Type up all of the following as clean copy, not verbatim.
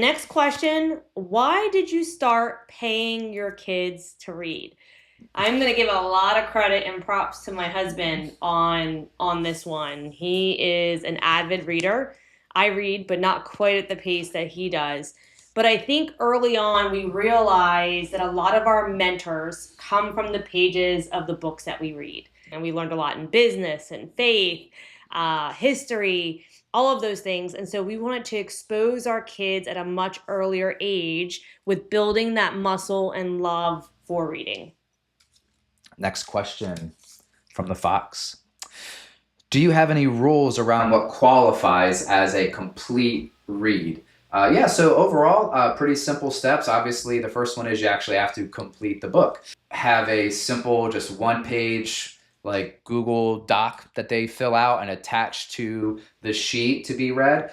Next question, why did you start paying your kids to read? I'm going to give a lot of credit and props to my husband on this one. He is an avid reader. I read, but not quite at the pace that he does. But I think early on we realized that a lot of our mentors come from the pages of the books that we read. And we learned a lot in business and faith, history, all of those things. And so we wanted to expose our kids at a much earlier age with building that muscle and love for reading. Next question from the Fox. Do you have any rules around what qualifies as a complete read? So overall, pretty simple steps. Obviously, the first one is you actually have to complete the book. Have a simple, just one page, like Google Doc that they fill out and attach to the sheet to be read.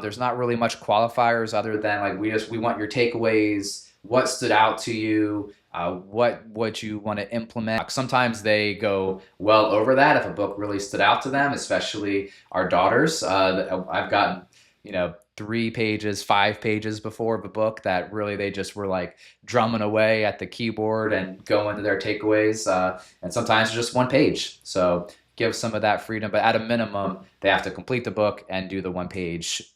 There's not really much qualifiers other than like we want your takeaways, what stood out to you, what you want to implement. Sometimes they go well over that if a book really stood out to them, especially our daughters. I've gotten, 3 pages, 5 pages before of a book that really they just were like drumming away at the keyboard and going to their takeaways. And sometimes just one page. So give some of that freedom, but at a minimum, they have to complete the book and do the 1-page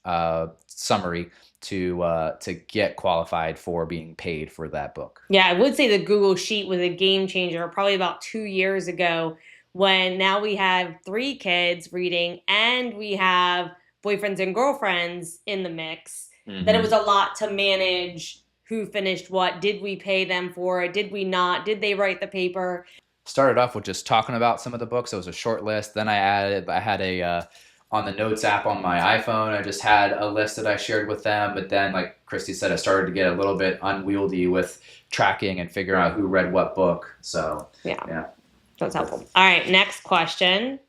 summary to get qualified for being paid for that book. Yeah, I would say the Google Sheet was a game changer probably about 2 years ago when now we have 3 kids reading and we have boyfriends and girlfriends in the mix. That it was a lot to manage who finished what. Did we pay them for it? Did we not? Did they write the paper? Started off with just talking about some of the books. It was a short list. Then I had a on the notes app on my iPhone, I just had a list that I shared with them. But then, like Christy said, I started to get a little bit unwieldy with tracking and figuring out who read what book. So yeah. That's helpful. All right, next question.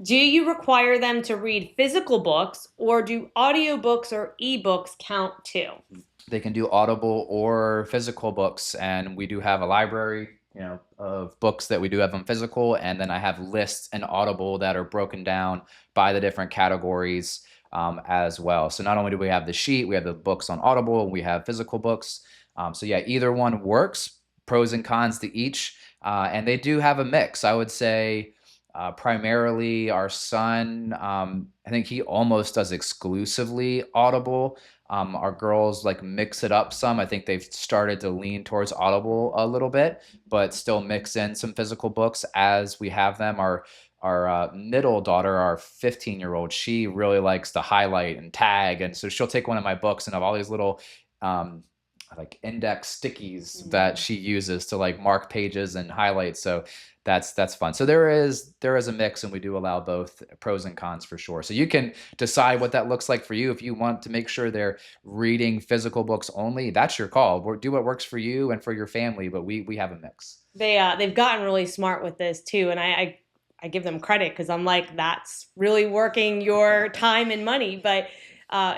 Do you require them to read physical books, or do audiobooks or ebooks count too? They can do Audible or physical books, and we do have a library, of books that we do have on physical, and then I have lists in Audible that are broken down by the different categories as well. So not only do we have the sheet, we have the books on Audible, and we have physical books. Either one works. Pros and cons to each, and they do have a mix. I would say primarily our son, I think he almost does exclusively Audible. Our girls like mix it up some. I think they've started to lean towards Audible a little bit, but still mix in some physical books as we have them. Our middle daughter, our 15-year-old, she really likes to highlight and tag, and so she'll take one of my books and have all these little like index stickies that she uses to like mark pages and highlight. So that's fun. So there is a mix, and we do allow both pros and cons for sure. So you can decide what that looks like for you. If you want to make sure they're reading physical books only, that's your call. Do what works for you and for your family, but we have a mix. They've gotten really smart with this too, and I give them credit because I'm like, that's really working your time and money. But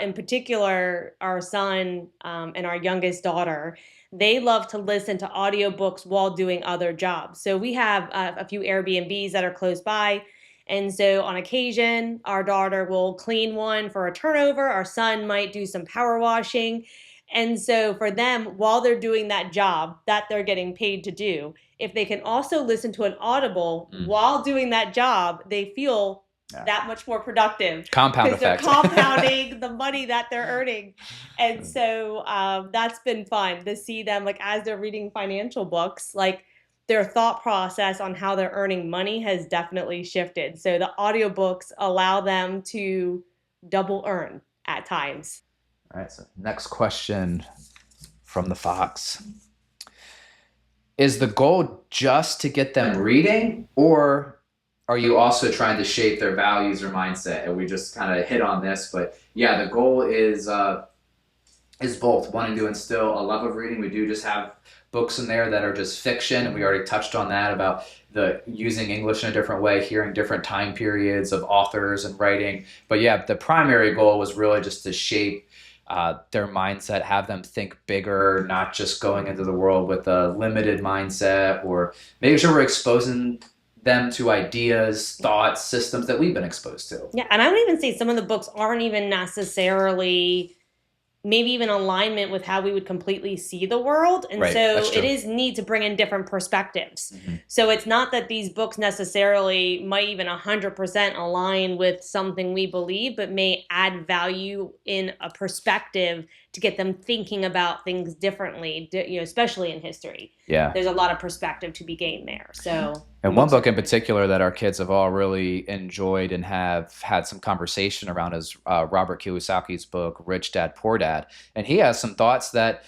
in particular, our son and our youngest daughter, they love to listen to audiobooks while doing other jobs. So we have a few Airbnbs that are close by. And so on occasion, our daughter will clean one for a turnover. Our son might do some power washing. And so for them, while they're doing that job that they're getting paid to do, if they can also listen to an Audible while doing that job, they feel that much more productive. Compound effect. They're compounding the money that they're earning. And so that's been fun to see them, like, as they're reading financial books, like their thought process on how they're earning money has definitely shifted. So the audiobooks allow them to double earn at times. All right, so next question from the Fox. Is the goal just to get them reading, or are you also trying to shape their values or mindset? And we just kind of hit on this, but yeah, the goal is both. Wanting to instill a love of reading. We do just have books in there that are just fiction, and we already touched on that about the using English in a different way, hearing different time periods of authors and writing. But yeah, the primary goal was really just to shape their mindset, have them think bigger, not just going into the world with a limited mindset, or making sure we're exposing them to ideas, thoughts, systems that we've been exposed to. Yeah, and I would even say some of the books aren't even necessarily maybe even alignment with how we would completely see the world. And Right. so That's it true. is neat to bring in different perspectives. Hmm. So it's not that these books necessarily might even 100% align with something we believe, but may add value in a perspective to get them thinking about things differently, especially in history. Yeah. There's a lot of perspective to be gained there. So the And one books are book in great. particular that our kids have all really enjoyed and have had some conversation around is Robert Kiyosaki's book, Rich Dad, Poor Dad. And he has some thoughts that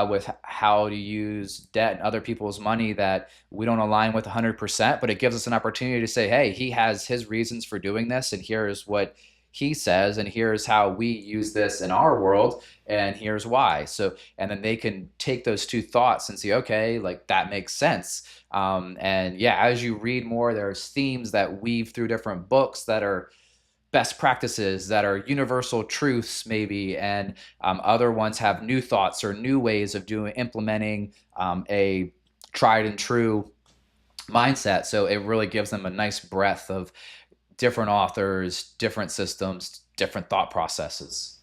with how to use debt and other people's money that we don't align with 100%, but it gives us an opportunity to say, hey, he has his reasons for doing this, and here's what he says, and here's how we use this in our world, and here's why. So, and then they can take those two thoughts and see, okay, like that makes sense. And yeah, as you read more, there's themes that weave through different books that are best practices, that are universal truths, maybe, and other ones have new thoughts or new ways of doing implementing a tried and true mindset. So it really gives them a nice breadth of different authors, different systems, different thought processes.